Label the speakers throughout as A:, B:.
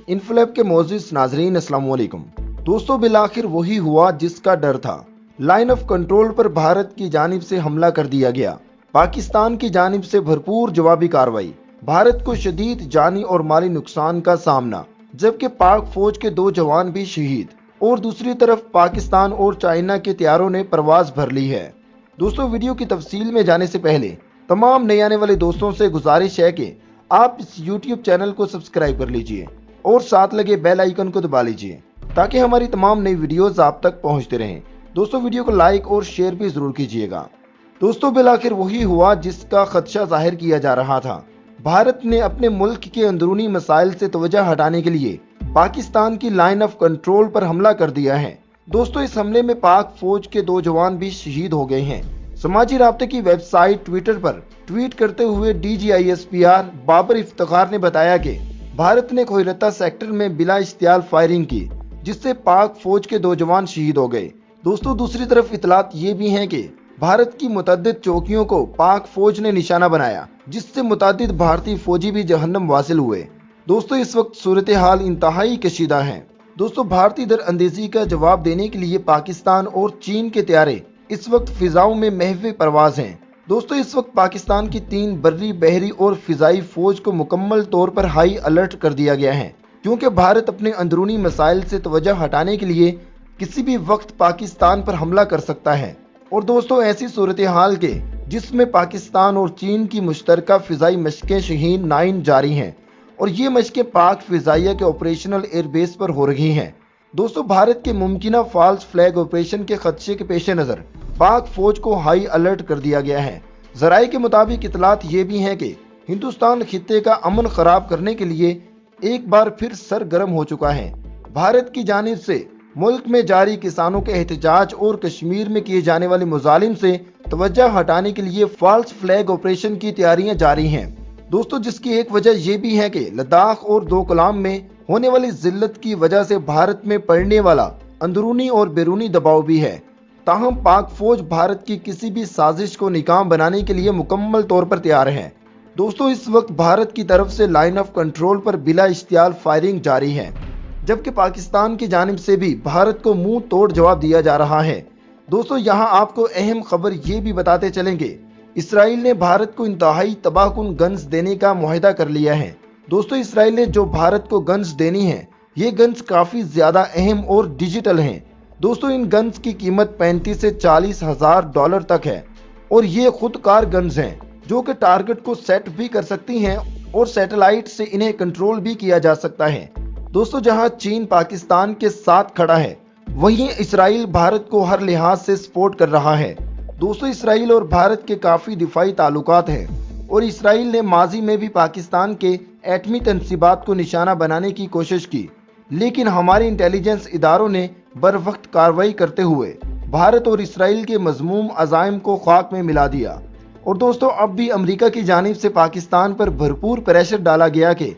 A: इन्फोलैब के मोअज़्ज़िज़ नाज़रीन अस्सलाम वालेकुम। दोस्तों, बिलाखिर वही हुआ जिसका डर था। लाइन ऑफ कंट्रोल पर भारत की जानिब से हमला कर दिया गया। पाकिस्तान की जानिब से भरपूर जवाबी कार्रवाई। भारत को शदीद जानी और माली नुकसान का सामना, जबकि पाक फौज के 2 जवान भी शहीद। और दूसरी तरफ पाकिस्तान और चाइना के तैयारों ने परवाज भर ली है। दोस्तों, वीडियो की तफसील में जाने से पहले तमाम नए आने वाले दोस्तों से गुजारिश है कि आप इस YouTube चैनल को सब्सक्राइब कर लीजिए और साथ लगे बेल आइकन को दबा लीजिए ताकि हमारी तमाम नई वीडियोस आप तक पहुंचते रहें। दोस्तों, वीडियो को लाइक और शेयर भी जरूर कीजिएगा। दोस्तों, बिलाखिर वही हुआ जिसका खदशा जाहिर किया जा रहा था। भारत ने अपने मुल्क के अंदरूनी मसाइल से तवज्जो हटाने के लिए पाकिस्तान की लाइन ऑफ कंट्रोल पर हमला कर दिया है। दोस्तों, इस हमले में पाक फौज के 2 जवान भी शहीद हो गए हैं। समाजी राब्ते की वेबसाइट ट्विटर पर ट्वीट करते हुए DGISPR बाबर इफ्तिखार ने बताया कि भारत ने खोइरता सेक्टर में बिला इश्तियाल फायरिंग की, जिससे पाक फौज के 2 जवान शहीद हो गए। दोस्तों, दूसरी तरफ इतलात ये भी हैं कि भारत की मुतअद्दिद चौकियों को पाक फौज ने निशाना बनाया, जिससे मुतअद्दिद भारतीय फौजी भी जहन्नम वासिल हुए। दोस्तों, इस वक्त सूरत हाल इंतहाई कशीदा है। दोस्तों, भारतीय दरअंदेजी का जवाब देने के लिए पाकिस्तान और चीन के तैयारे इस वक्त फिजाओं में महव परवाज हैं। दोस्तों, इस वक्त पाकिस्तान की 3 बर्री, बहरी और फिजाई फौज को मुकम्मल तौर पर हाई अलर्ट कर दिया गया है, क्योंकि भारत अपने अंदरूनी मसाइल से तवज्जो हटाने के लिए किसी भी वक्त पाकिस्तान पर हमला कर सकता है। और दोस्तों, ऐसी सूरत हाल के जिसमें पाकिस्तान और चीन की मुश्तरका फिजाई मशकें शाहीन 9 जारी हैं और ये मशकें पाक फिजाइया के ऑपरेशनल एयरबेस पर हो रही हैं। दोस्तों, भारत के मुमकिना फॉल्स फ्लैग ऑपरेशन के खदशे के पेश नज़र पाक फौज को हाई अलर्ट कर दिया गया है। जराये के मुताबिक इतलात ये भी हैं कि हिंदुस्तान खित्ते का अमन खराब करने के लिए एक बार फिर सरगर्म हो चुका है। भारत की जानिब से मुल्क में जारी किसानों के एहतजाज और कश्मीर में किए जाने वाले मुजालिम से तवज्जो हटाने के लिए फॉल्स फ्लैग ऑपरेशन की तैयारियां जारी हैं। दोस्तों, जिसकी एक वजह यह भी है कि लद्दाख और डोकलाम में होने वाली जिल्लत की वजह से भारत में पड़ने वाला अंदरूनी और बैरूनी दबाव भी है। ताहम पाक फौज भारत की किसी भी साजिश को नाकाम बनाने के लिए मुकम्मल तौर पर तैयार है। दोस्तों, इस वक्त भारत की तरफ से लाइन ऑफ कंट्रोल पर बिला इश्तियाल फायरिंग जारी है, जबकि पाकिस्तान की जानिब से भी भारत को मुंह तोड़ जवाब दिया जा रहा है। दोस्तों, यहाँ आपको अहम खबर ये भी बताते चलेंगे, इसराइल ने भारत को इंतहाई तबाहकुन गन्स देने का मुआहदा कर लिया है। दोस्तों, इसराइल ने जो भारत को गन्स देनी है, ये गन्स काफ़ी ज़्यादा अहम और डिजिटल हैं। दोस्तों, इन गन्स की कीमत 35 से 40 हज़ार डॉलर तक है और ये खुदकार गन्स हैं जो कि टारगेट को सेट भी कर सकती हैं और सैटेलाइट से इन्हें कंट्रोल भी किया जा सकता है। दोस्तों, जहां चीन पाकिस्तान के साथ खड़ा है, वहीं इसराइल भारत को हर लिहाज से सपोर्ट कर रहा है। दोस्तों, इसराइल और भारत के काफ़ी दिफाई ताल्लुकात हैं और इसराइल ने माजी में भी पाकिस्तान के एटमी तनसीबात को निशाना बनाने की कोशिश की, लेकिन हमारे इंटेलिजेंस इदारों ने बर वक्त कार्रवाई करते हुए भारत और इसराइल के मजमूम अज़ाइम को खाक में मिला दिया। और दोस्तों, अब भी अमेरिका की जानिब से पाकिस्तान पर भरपूर प्रेशर डाला गया कि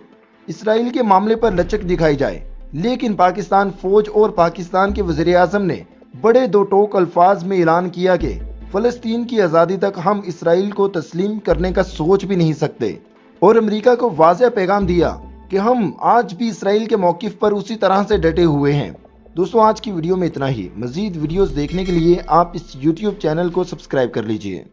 A: इसराइल के मामले पर लचक दिखाई जाए, लेकिन पाकिस्तान फौज और पाकिस्तान के वज़ीर आज़म ने बड़े दो टोक अल्फाज में ऐलान किया कि फ़लस्तीन की आज़ादी तक हम इसराइल को तस्लीम करने का सोच भी नहीं सकते और अमेरिका को वाज़ेह पैगाम दिया कि हम आज भी इसराइल के मौक़िफ़ पर उसी तरह से डटे हुए हैं। दोस्तों, आज की वीडियो में इतना ही। मज़ीद वीडियोस देखने के लिए आप इस YouTube चैनल को सब्सक्राइब कर लीजिए।